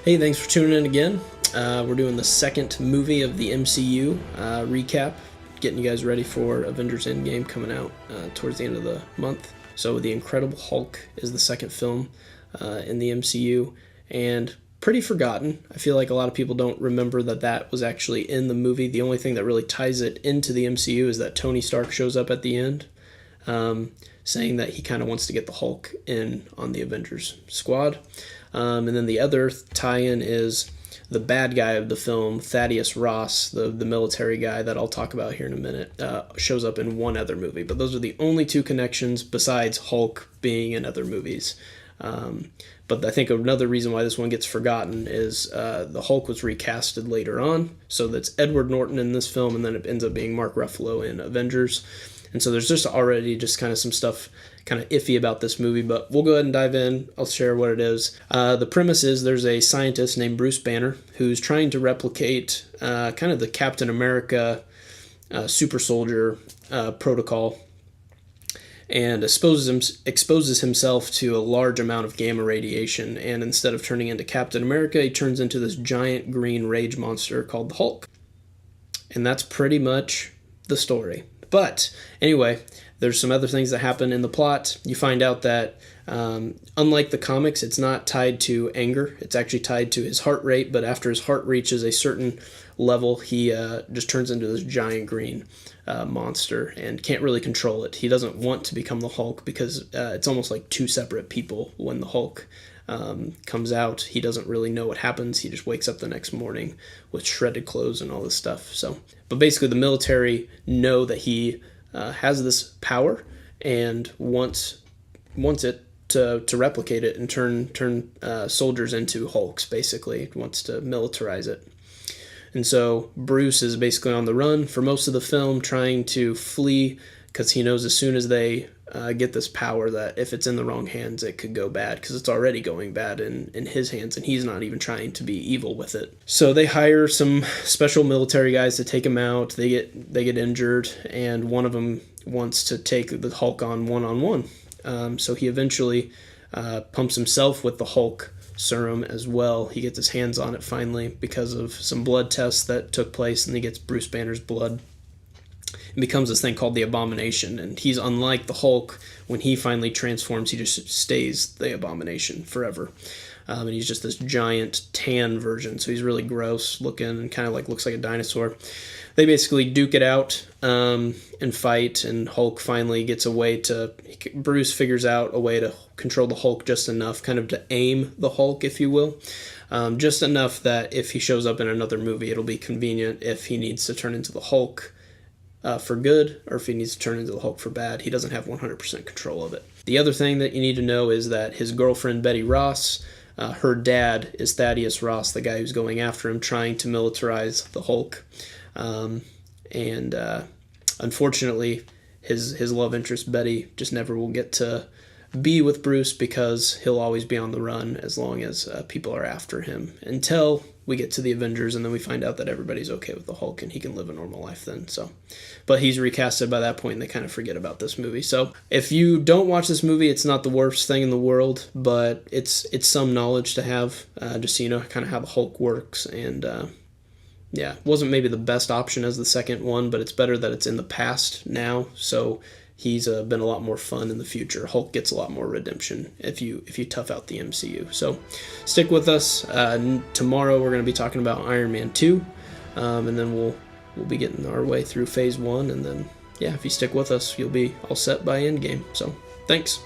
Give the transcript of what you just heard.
Hey, thanks for tuning in again. We're doing the second movie of the MCU recap, getting you guys ready for Avengers Endgame coming out towards the end of the month. So, The Incredible Hulk is the second film in the MCU, and pretty forgotten. I feel like a lot of people don't remember that that was actually in the movie. The only thing that really ties it into the MCU is that Tony Stark shows up at the end, saying that he kind of wants to get the Hulk in on the Avengers squad. And then the other tie-in is the bad guy of the film, Thaddeus Ross, the military guy that I'll talk about here in a minute, shows up in one other movie. But those are the only two connections besides Hulk being in other movies. But I think another reason why this one gets forgotten is the Hulk was recasted later on. So that's Edward Norton in this film, and then it ends up being Mark Ruffalo in Avengers. And so there's just already just kind of some stuff kind of iffy about this movie, but we'll go ahead and dive in. I'll share what it is. The premise is there's a scientist named Bruce Banner who's trying to replicate kind of the Captain America super soldier protocol, and exposes himself to a large amount of gamma radiation, and instead of turning into Captain America, he turns into this giant green rage monster called the Hulk. And that's pretty much the story. But anyway, there's some other things that happen in the plot. You find out that unlike the comics, it's not tied to anger. It's actually tied to his heart rate, but after his heart reaches a certain level, he just turns into this giant green monster and can't really control it. He doesn't want to become the Hulk because it's almost like two separate people. When the Hulk comes out, he doesn't really know what happens. He just wakes up the next morning with shredded clothes and all this stuff. But basically the military know that he has this power and wants it to replicate it and turn soldiers into Hulks. Basically, it wants to militarize it. And so Bruce is basically on the run for most of the film, trying to flee because he knows as soon as they get this power that if it's in the wrong hands, it could go bad, because it's already going bad in his hands, and he's not even trying to be evil with it. So they hire some special military guys to take him out. They get injured, and one of them wants to take the Hulk on one-on-one. So he eventually pumps himself with the Hulk serum as well. He gets his hands on it finally because of some blood tests that took place, and he gets Bruce Banner's blood. It becomes this thing called the Abomination, and he's unlike the Hulk. When he finally transforms, he just stays the Abomination forever. And he's just this giant tan version, so he's really gross looking and kind of like looks like a dinosaur. They basically duke it out and fight, and Hulk finally gets a way to... Bruce figures out a way to control the Hulk just enough, kind of to aim the Hulk, if you will. Just enough that if he shows up in another movie, it'll be convenient if he needs to turn into the Hulk for good, or if he needs to turn into the Hulk for bad. He doesn't have 100% control of it. The other thing that you need to know is that his girlfriend, Betty Ross, her dad is Thaddeus Ross, the guy who's going after him, trying to militarize the Hulk. Unfortunately, his love interest, Betty, just never will get to be with Bruce because he'll always be on the run as long as people are after him, until we get to the Avengers, and then we find out that everybody's okay with the Hulk and he can live a normal life then. But he's recasted by that point, and they kind of forget about this movie. So if you don't watch this movie, it's not the worst thing in the world, but it's some knowledge to have, just so you know kind of how the Hulk works. And yeah, wasn't maybe the best option as the second one, but it's better that it's in the past now, so he's been a lot more fun in the future. Hulk gets a lot more redemption if you tough out the MCU. So stick with us. Tomorrow we're going to be talking about Iron Man 2, and then we'll be getting our way through Phase 1, and then, yeah, if you stick with us, you'll be all set by Endgame. So thanks.